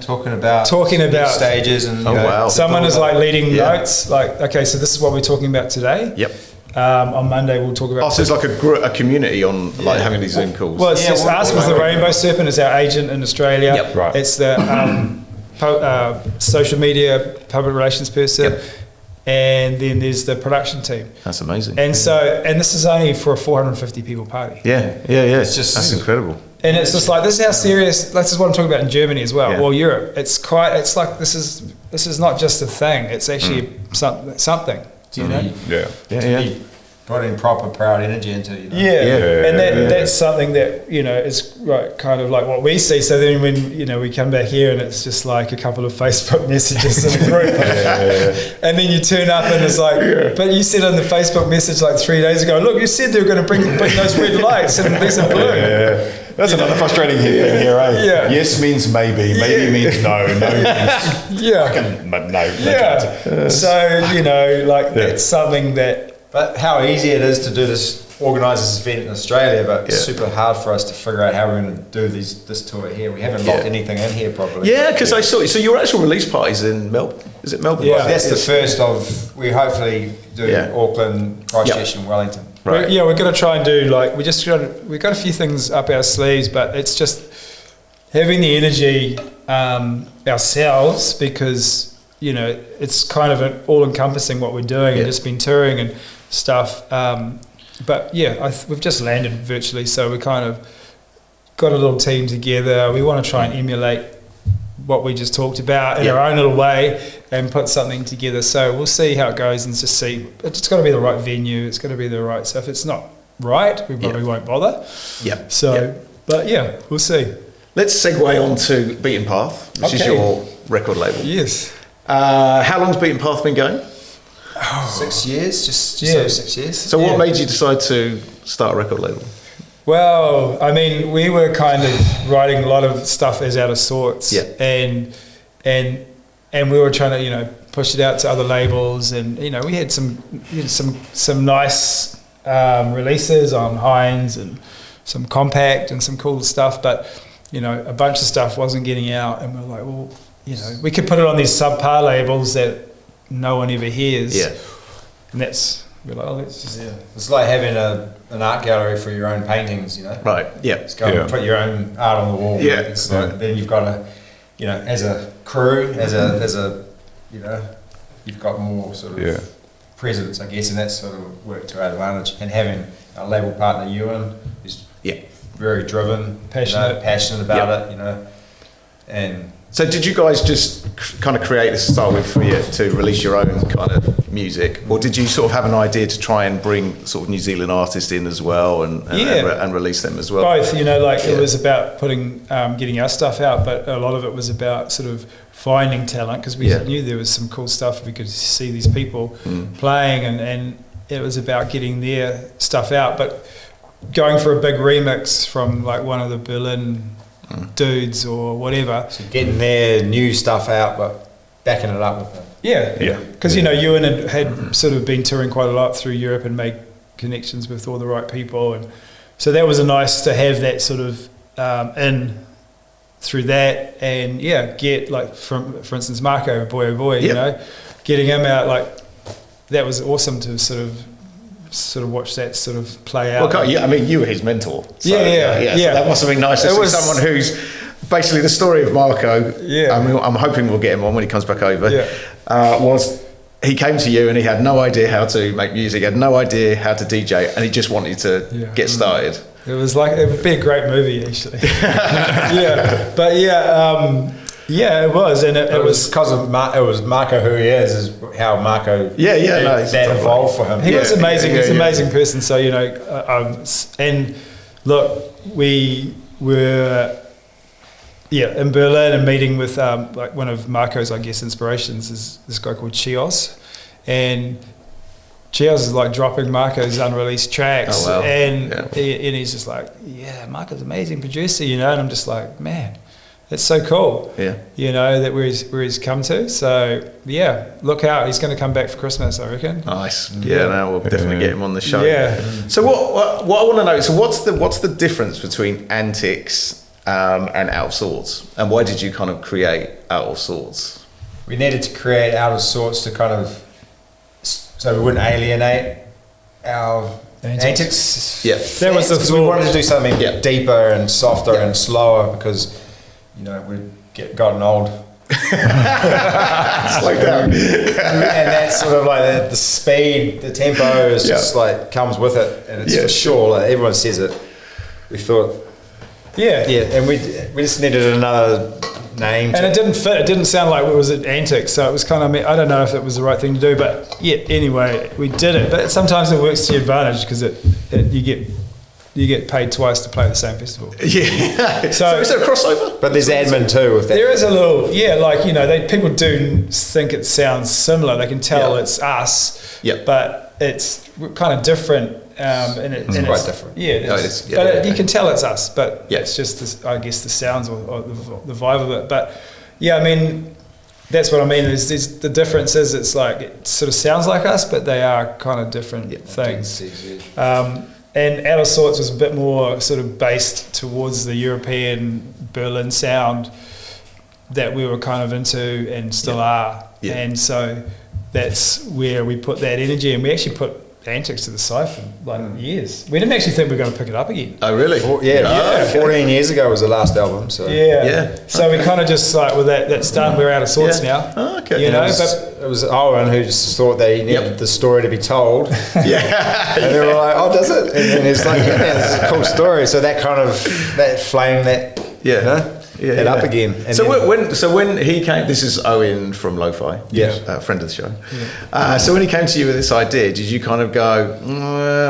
Talking about stages, and someone is like leading notes, like, okay, so this is what we're talking about today. On Monday we'll talk about. So it's like a community on like having these Zoom calls. Well, it's just us with the Rainbow Serpent as our agent in Australia. It's the social media public relations person, and then there's the production team. That's amazing. And so, and this is only for a 450 people party. It's just, that's incredible. And it's just like, this is how serious, this is what I'm talking about in Germany as well, or Europe. It's like, this is not just a thing, it's actually something, you know? Be putting proper proud energy into, you know? And that's something that, you know, is kind of like what we see. So then when, you know, we come back here and it's just like a couple of Facebook messages in a group, and then you turn up and it's like, but you said on the Facebook message like 3 days ago, look, you said they were going to bring those red lights, and these are blue. That's another frustrating thing here, eh? Yes means maybe means no means no. So, you know, like it's something that. But how easy it is to do this, organise this event in Australia, but it's super hard for us to figure out how we're going to do this tour here. We haven't locked anything in here properly. Because I saw, so your actual release party's in Melbourne. Is it Melbourne? That's the first of, we hopefully do Auckland, Christchurch and Wellington. Right. We're going to try and do like, we've got a few things up our sleeves, but it's just having the energy ourselves, because, you know, it's kind of an all-encompassing what we're doing, and just been touring and stuff. But we've just landed virtually, so we kind of got a little team together. We want to try and emulate what we just talked about in our own little way and put something together. So we'll see how it goes and just see. It's got to be the right venue. It's got to be the right stuff. If it's not right, we probably won't bother. But we'll see. Let's segue on to Beaten Path, which is your record label. Yes. How long's Beaten Path been going? 6 years, just over 6 years. So what made you decide to start a record label? Well, I mean, we were kind of writing a lot of stuff as out of sorts, and we were trying to, you know, push it out to other labels, and you know, we had some nice releases on Heinz and some compact and some cool stuff, but you know, a bunch of stuff wasn't getting out, and we were like, well, you know, we could put it on these subpar labels that no one ever hears, and we're like, oh, let's just It's like having an art gallery for your own paintings, you know. Just go and put your own art on the wall. It's like, then you've got to, you know, as a crew, as a you know, you've got more sort of presence, I guess, and that sort of worked to our advantage. And having our label partner Ewan, who's very driven, passionate about it, you know. And so, did you guys just kind of create this to start with for you to release your own kind of music, or did you sort of have an idea to try and bring sort of New Zealand artists in as well and release them as well? Both, you know, like it was about putting, getting our stuff out, but a lot of it was about sort of finding talent, because we knew there was some cool stuff. We could see these people playing, and it was about getting their stuff out, but going for a big remix from like one of the Berlin dudes or whatever. So getting their new stuff out, but backing it up with them. Yeah. Because, you know, Ewan had sort of been touring quite a lot through Europe and made connections with all the right people. And so that was nice to have that sort of in through that. And, get, like, for instance, Marco, Boy Oh Boy, you know, getting him out, like, that was awesome to sort of watch that sort of play out. Well, I mean, you were his mentor. So, So that must have been nice to see someone who's basically the story of Marco. I mean, I'm hoping we'll get him on when he comes back over. Was he came to you and he had no idea how to make music, had no idea how to DJ, and he just wanted to get started. It was like, it would be a great movie, actually. It was, and it was because of it was Marco who he is how Marco that evolved for him. He was amazing. He's an amazing person. So, you know, and look, we were in Berlin and meeting with like one of Marco's, I guess, inspirations is this guy called Chios, and Chios is like dropping Marco's unreleased tracks, and he's just like, Marco's an amazing producer, you know, and I'm just like, man, it's so cool, you know, that where he's come to. So look out, he's going to come back for Christmas, I reckon. Nice. No, we'll definitely get him on the show. So what I want to know, so what's the difference between Antix and Out of Sorts, and why did you kind of create Out of Sorts? We needed to create Out of Sorts to kind of, so we wouldn't alienate our Antix. That was because we wanted to do something deeper and softer and slower, because, you know, we'd gotten old. Slow down. And that's sort of like the speed, the tempo is just like comes with it, and it's for sure, like everyone says it. We thought, and we just needed another name, and it didn't fit. It didn't sound like it was at Antix, so it was kind of, I don't know if it was the right thing to do, but anyway, we did it. But sometimes it works to your advantage, because you get paid twice to play the same festival. So is there a crossover? But there's admin too with that. There is a little, like, you know, people do think it sounds similar. They can tell it's us, but it's kind of different. And it's quite different. But you can tell it's us. But it's just, this, I guess, the sounds or the vibe of it. But I mean, that's what I mean. Is the difference is it's like it sort of sounds like us, but they are kind of different things. And Out of Sorts was a bit more sort of based towards the European Berlin sound that we were kind of into and still are. And so that's where we put that energy, and we actually put Antix to the side for like years. We didn't actually think we were going to pick it up again. Oh, really? 14 years ago was the last album. So So we kind of just like, well, that's done. We're Out of Sorts now. Oh, okay. You know, it was Owen who just thought that he needed the story to be told. And they were like, oh, does it? And then it's like, this is a cool story. So that kind of that flame that up again. And so when he came, this is Owen from Lo-Fi, a friend of the show. So when he came to you with this idea, did you kind of go,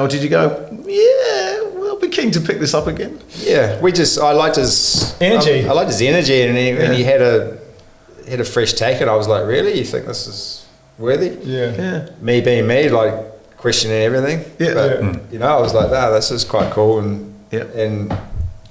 or did you go, we'll be keen to pick this up again? Yeah, I liked his energy. I liked his energy, and he had a fresh take, and I was like, really? You think this is worthy? Me being me, like questioning everything. But you know, I was like, this is quite cool, and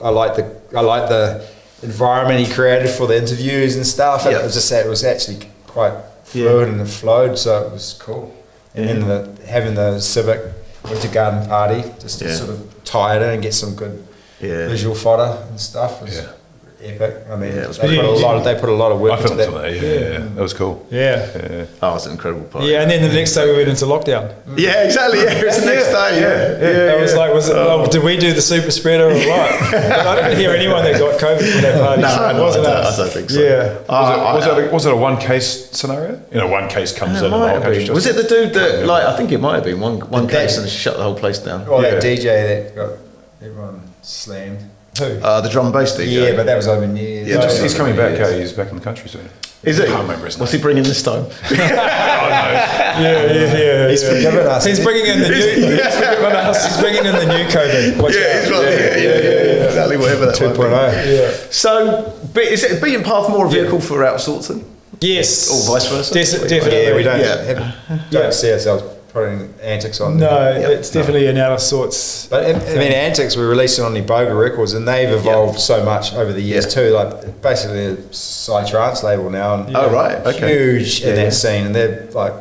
I like the environment he created for the interviews and stuff. And it was actually quite fluid and it flowed, so it was cool. And then having the Civic Winter Garden Party just to sort of tie it in and get some good visual fodder and stuff was epic. I mean, Yeah, it was they put a lot of work I into filmed that. some of that. Yeah, that was cool. Yeah. Oh, it was an incredible party. Yeah, and then the next day we went into lockdown. Yeah, exactly. Yeah, it was the next day. Yeah. I was like, did we do the super spreader or what? But I didn't hear anyone that got COVID from that party. So it wasn't us. I don't think so. Yeah. Was it a one case scenario? You know, one case comes in and the whole country just... Was it the dude that, like, I think it might have been one case and shut the whole place down? Or that DJ that got everyone slammed. Who? The drum and bass DJ. Yeah, but that was over New Year's. Yeah, He's coming back. He's back in the country soon. Is it? I can't remember his name. What's he bringing this time? Yeah. He's forgiven us. He's bringing in the new. He's bringing in the new COVID. Watch out. He's right. Yeah. Exactly, whatever that 2.0. Yeah. So, is it beaten path more a vehicle for outsourcing? Yes. Or vice versa? Definitely. Yeah, we don't see ourselves putting Antix on No, there. it's definitely an out of sorts. But I mean, Antix, we released it on the Boga Records, and they've evolved so much over the years too. Like basically a Psytrance label now, and Oh, right. Okay. huge in that scene, and they're like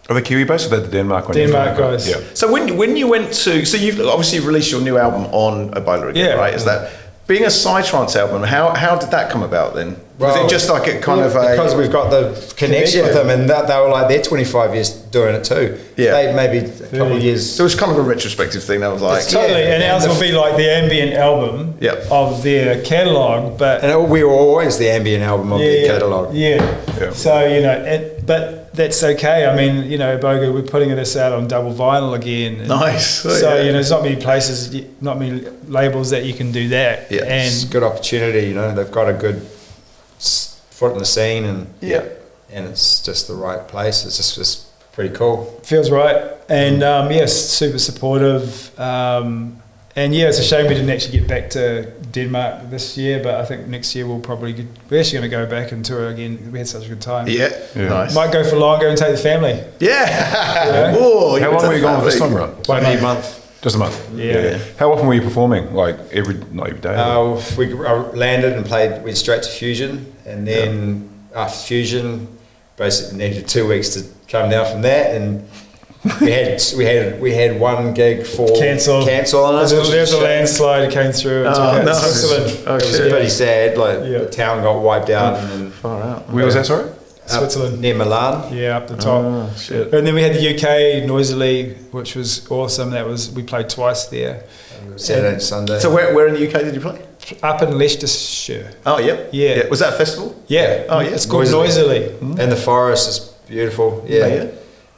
Are they Kiwi based or they're the Denmark one? Denmark guys. Yeah. So when you went to, so you've obviously released your new album on a Boiler again, Yeah. right? Is that being a Psytrance album? How did that come about then? Was Well, it just like a kind of because we've got the connection with Yeah. them, and they were like they're 25 years doing it too. Yeah. They maybe a couple of years. So it was kind of a retrospective thing. That was like, Totally, and and ours the- will be like the ambient album Yep. of their catalogue, but And we were always the ambient album of the catalogue. Yeah. Yeah. So, you know, but that's okay. I mean, you know, Boga, we're putting this out on double vinyl again. And Nice. Oh, So, yeah. you know, there's not many places, not many labels that you can do that. Yeah. It's a And good opportunity, you know. They've got a good foot in the scene, and Yeah. and it's just the right place. It's just pretty cool. feels right. And yes, super supportive. And yeah, it's a shame we didn't actually get back to Denmark this year, but I think next year we're actually going to go back and tour again. We had such a good time. Yeah. Nice. Might go for longer and take the family. Yeah. Oh, How long were you gone this time around? Maybe a month. Just a month. Yeah. How often were you performing? Like not every day? We landed and went straight to Fusion, and then after Fusion, basically needed 2 weeks to come down from that, and we had one gig for cancel on us. There's a landslide that came through. no. Switzerland. Oh, It was shit. pretty sad. Like Yeah. the town got wiped out, and then Far out. Where was that, sorry? Switzerland. near Milan. Yeah, up the top. Oh, shit. And then we had the UK, Noisily, which was awesome. We played twice there. Saturday and Sunday. So where in the UK did you play? Up in Leicestershire. Oh, yep. Yeah. Was that a festival? Yeah. Oh, yeah. It's called Noisily. And the forest is beautiful. Yeah. Yeah.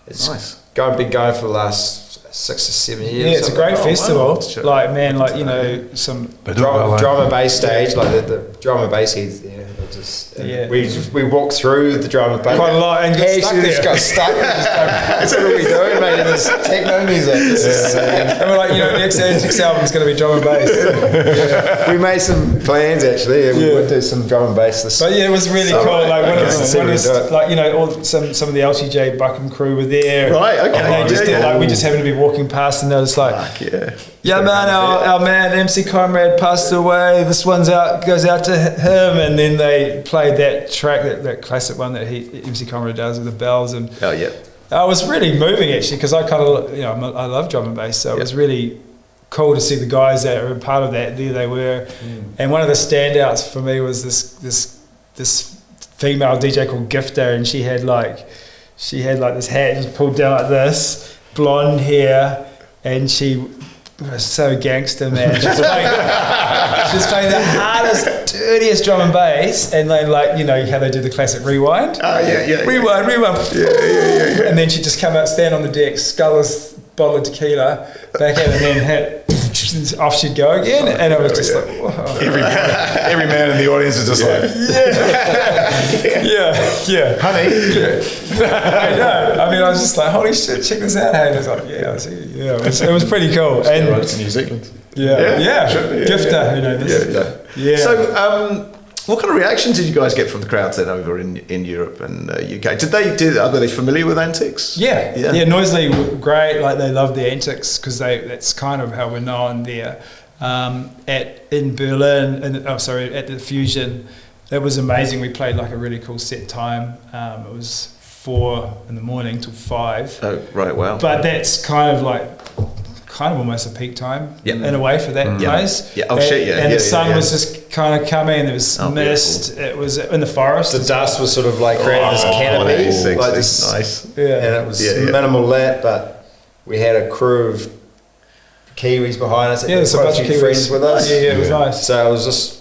It's Nice. been going for the last 6 or 7 years. Yeah, it's a great wow. festival. Sure. Like, man, like, you know, some... They do it well, drum and bass stage, like the drum and bass heads there. they're just, Yeah. We walked through the drum and bass. Quite a lot and got stuck Actually, just there. got stuck. And just go, what are we doing, mate? In this techno music. This is sick. And we're like, you know, the next Antix album is going to be drum and bass. We made some plans actually. We would do some drum and bass this. But yeah, it was really So, cool. Like, okay. like, you know, some of the LTJ Buckham crew were there. Right, okay. And they just Yeah, did, yeah. like, we just happened to be walking past, and they were just like, Yeah. yeah, man, our man MC Conrad passed away. This one's goes out to him, and then they played that track, that classic one that MC Conrad does with the bells, and Oh, yeah. it was really moving actually, because I kind of, you know, I love drum and bass, so it was really cool to see the guys that are a part of that. There they were, and one of the standouts for me was this female DJ called Gifter, and she had like this hat just pulled down like this, blonde hair, and she was so gangster, man. She was playing the hardest, dirtiest drum and bass, and then, like, you know how they do the classic rewind. Oh, yeah. Rewind. Yeah. And then she'd just come out, stand on the deck, scull a bottle of tequila, back in, and then off she'd go again. And I was just like, whoa. Every man in the audience is just like, Yeah. honey. I know. I mean, I was just like, holy shit, check this out. And I was like, yeah, I see. Yeah, it was pretty cool. And to New Zealand. Gifter, who knows? Yeah. So, what kind of reaction did you guys get from the crowds then over in Europe and UK? Are they familiar with Antix? Yeah. Noisily were great. Like, they love the Antix because that's kind of how we're known there. In Berlin, at the Fusion, that was amazing. We played like a really cool set time. It was 4 in the morning till 5. Oh, right. Wow. But that's kind of kind of almost a peak time Yeah. in a way for that place. Yeah. Oh, and, shit, yeah. And Yeah, the sun yeah. was just kind of coming. There was mist. Beautiful. It was in the forest. The dust was sort of like creating this canopy, that is sexy. like this, Nice. Yeah. and it was minimal lit, but we had a crew of Kiwis behind us. Yeah, there's a quite bunch of few Kiwis. friends with us. Yeah, it was nice. So it was just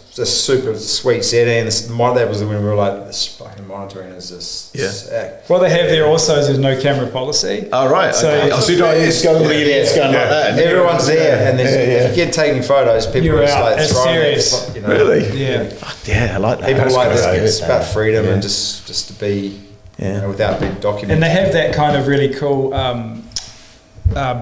super sweet setting. That was when we were like, this fucking monitoring is just sick. What they have there also is there's no camera policy. Oh, right. So- Okay. So you don't, it's going like that. Everyone's there, and if you get taking photos, people You're are just out. like It's throwing serious. their you know. Really? Yeah. Fuck yeah, I like that. People That's like this. great. It's about freedom and just to be, you know, without being documented. And they have that kind of really cool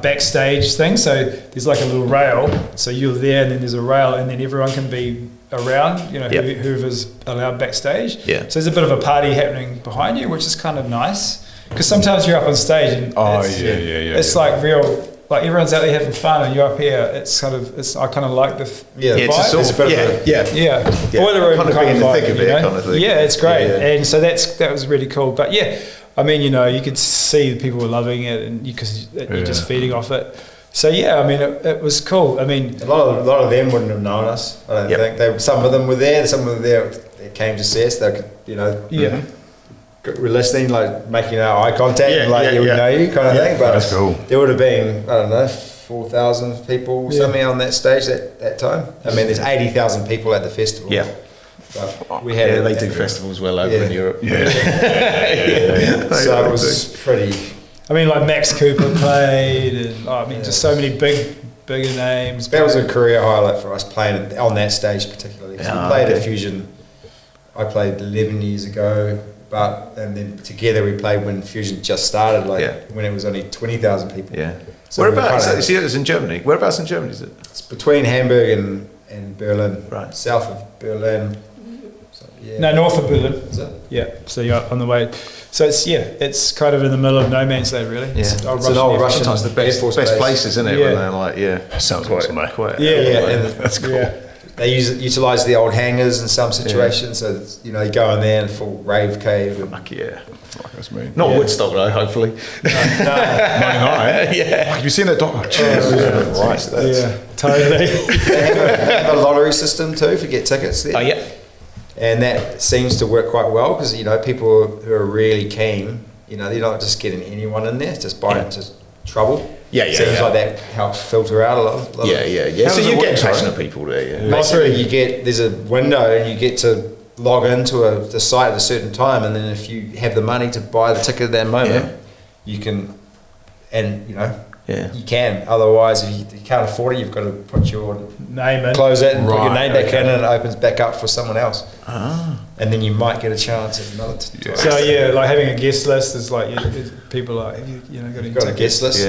backstage thing. So there's like a little rail. So you're there, and then there's a rail, and then everyone can be around. You know, whoever's allowed backstage. Yeah. So there's a bit of a party happening behind you, which is kind of nice. Because sometimes you're up on stage and it's like real. Like everyone's out there having fun, and you're up here. It's kind of. I kind of like the It's a vibe. sort of, Yeah. Boiler room Kind of being in the thick of it, kind of thing. Yeah, it's great. Yeah. And so that was really cool. But yeah, I mean, you know, you could see the people were loving it, and because you're just feeding off it. So yeah, I mean, it was cool. I mean, a lot of them wouldn't have known us. I don't think some of them were there. Some of them were there. They came to see us. They could, you know, we're listening, like making our eye contact, and like you would know you kind of thing. But that's cool. There would have been, I don't know, 4,000 people something on that stage that time. I mean, there's 80,000 people at the festival. Yeah. But we had they do festivals well over in Europe. So it was pretty. I mean, like Max Cooper played, and just so many bigger names. That was a career highlight for us playing on that stage particularly. So we played at Fusion. I played 11 years ago. And then together we played when Fusion just started, when it was only 20,000 people. Yeah. So whereabouts? See, it was in Germany. Whereabouts in Germany is it? It's between Hamburg and Berlin. Right. South of Berlin. So, No, north of Berlin. Is it? Yeah. So you're on the way. So it's kind of in the middle of no man's land, really. Yeah. It's an old Russian. Sometimes the best places, isn't it? Yeah. When they're like, Sounds awesome, mate. That's cool. Yeah. They utilize the old hangars in some situations, so that, you know, you go in there and full rave cave. Fuck yeah. That's me. Not Woodstock though, hopefully. No. 99. Yeah. Have you seen that dog? Christ, Yeah, totally. They have a lottery system too for get tickets there. Oh yeah. And that seems to work quite well because, you know, people who are really keen, you know, they're not just getting anyone in there, just buying into trouble. Seems like that helps filter out a lot. Yeah. So you get passionate people there, Basically, there's a window and you get to log into the site at a certain time, and then if you have the money to buy the ticket at that moment, you can, and you know, you can. Otherwise, if you can't afford it, you've got to put your Name in. close it and put your name back in, and it opens back up for someone else. And then you might get a chance at another. So like having a guest list is like people like You've got a guest list,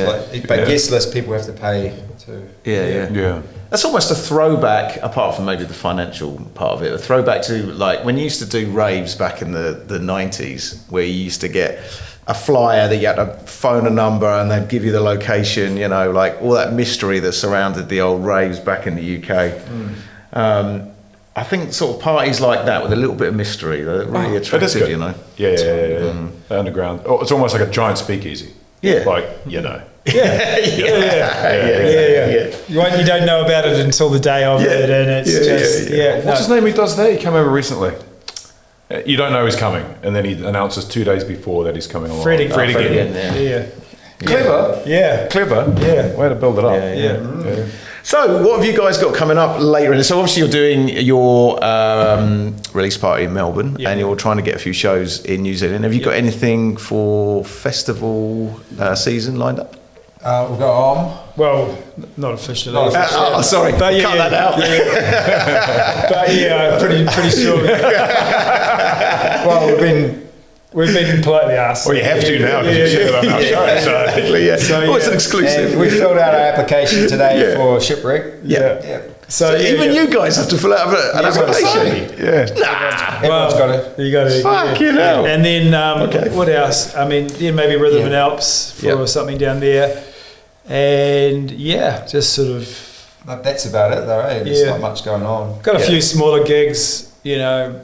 but guest list people have to pay too. Yeah. That's almost a throwback, apart from maybe the financial part of it, a throwback to like when you used to do raves back in the 90s, where you used to get a flyer that you had to phone a number and they'd give you the location, you know, like all that mystery that surrounded the old raves back in the UK. I think sort of parties like that with a little bit of mystery, they're really attractive, you know. Yeah. Underground. Oh, it's almost like a giant speakeasy. Yeah. Like, you know. Yeah. You don't know about it until the day of it, and it's What's his name who does that? He came over recently. You don't know he's coming, and then he announces 2 days before that he's coming along. Freddie again. Clever. Clever. Yeah. Way to build it up. Yeah. So, what have you guys got coming up later in this? So, obviously, you're doing your release party in Melbourne, and you're trying to get a few shows in New Zealand. Have you got anything for festival season lined up? We've got Well, not officially. Sorry, But cut that out. But pretty sure. Well, we've been politely asked. Well, you have to now because you said it on our show. So. It's an exclusive. And we filled out our application today for Shipwreck. So even you guys have to fill out an application. Everyone's got it. You got it. Fucking hell. And then what else? I mean, maybe Rhythm and Alps for something down there. And just sort of. That's about it, though. There's not much going on. Got a few smaller gigs, you know.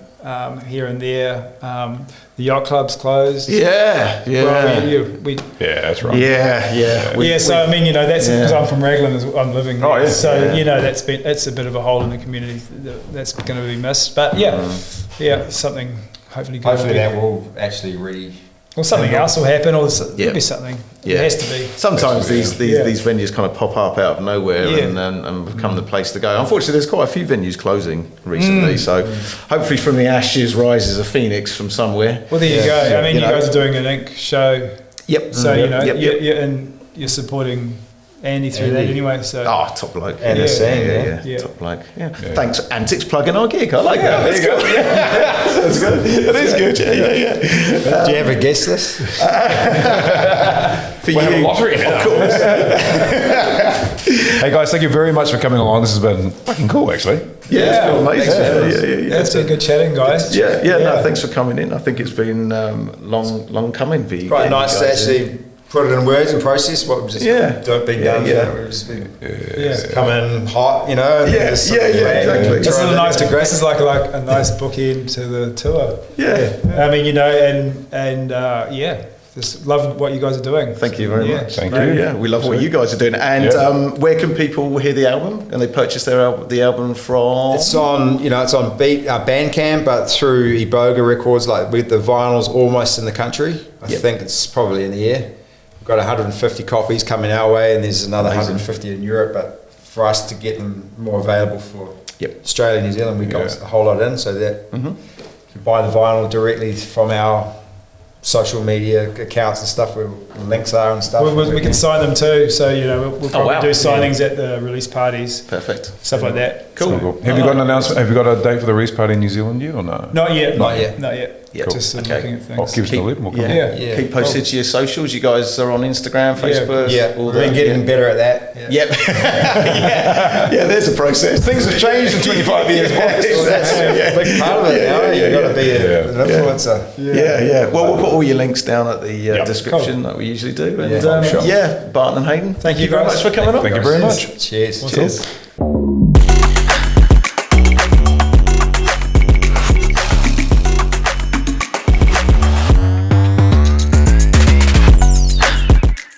here and there. The yacht club's closed. Yeah. We Yeah, that's right. Yeah. So I mean, that's because I'm from Raglan, I'm living there. Oh, yeah. So it's a bit of a hole in the community that's going to be missed. But something hopefully good. Hopefully that will actually Or something else will happen, or there'll be something. Yeah. It has to be. Sometimes these venues kind of pop up out of nowhere and become the place to go. Unfortunately, there's quite a few venues closing recently, so hopefully from the ashes rises a phoenix from somewhere. Well, there you go. I mean, you guys are doing an Ink show. Yep. So, and you're supporting Andy through that anyway. So. Oh, top bloke. And the scene, yeah. Top bloke. Yeah. Thanks, Antix, plugging our gig. I like that. There you go. That's good. It is good. Yeah. Do you ever guess this? For We have a lottery now. Of course. Hey guys, thank you very much for coming along. This has been fucking cool, actually. Yeah, it's been amazing. Yeah, it's been good chatting, guys. No, thanks for coming in. I think it's been long coming for you. Quite nice to actually put it in words and process what was just been done. It's been come in hot, and exactly. It's really nice to grace. It's like a nice bookend to the tour. I mean, just love what you guys are doing. Thank you very much. Thank you. Yeah, we love what you guys are doing. And where can people hear the album? And they purchase the album from? It's on, Bandcamp, but through Iboga Records. Like with the vinyl's almost in the country. I think it's probably in the air. We've got 150 copies coming our way, and there's another 150 in Europe. But for us to get them more available for Australia and New Zealand, we got a whole lot in, so that you buy the vinyl directly from our social media accounts and stuff where links are and stuff. We can sign them too, so we'll probably do signings at the release parties. Perfect. Stuff like that. Cool. Have you got an announcement? Have you got a date for the release party in New Zealand yet or no? Not yet. Cool. Just looking at things. I'll give us a lid and we'll come. Keep posted to your socials. You guys are on Instagram, Facebook. We've been getting better at that. There's a process. Things have changed in 25 years. That's a big part of it now. You've got to be an influencer. Well, we'll put all your links down at the description like we usually do. And Barton and Hayden, thank you very much for coming on. Thank you very much. Cheers. Cheers.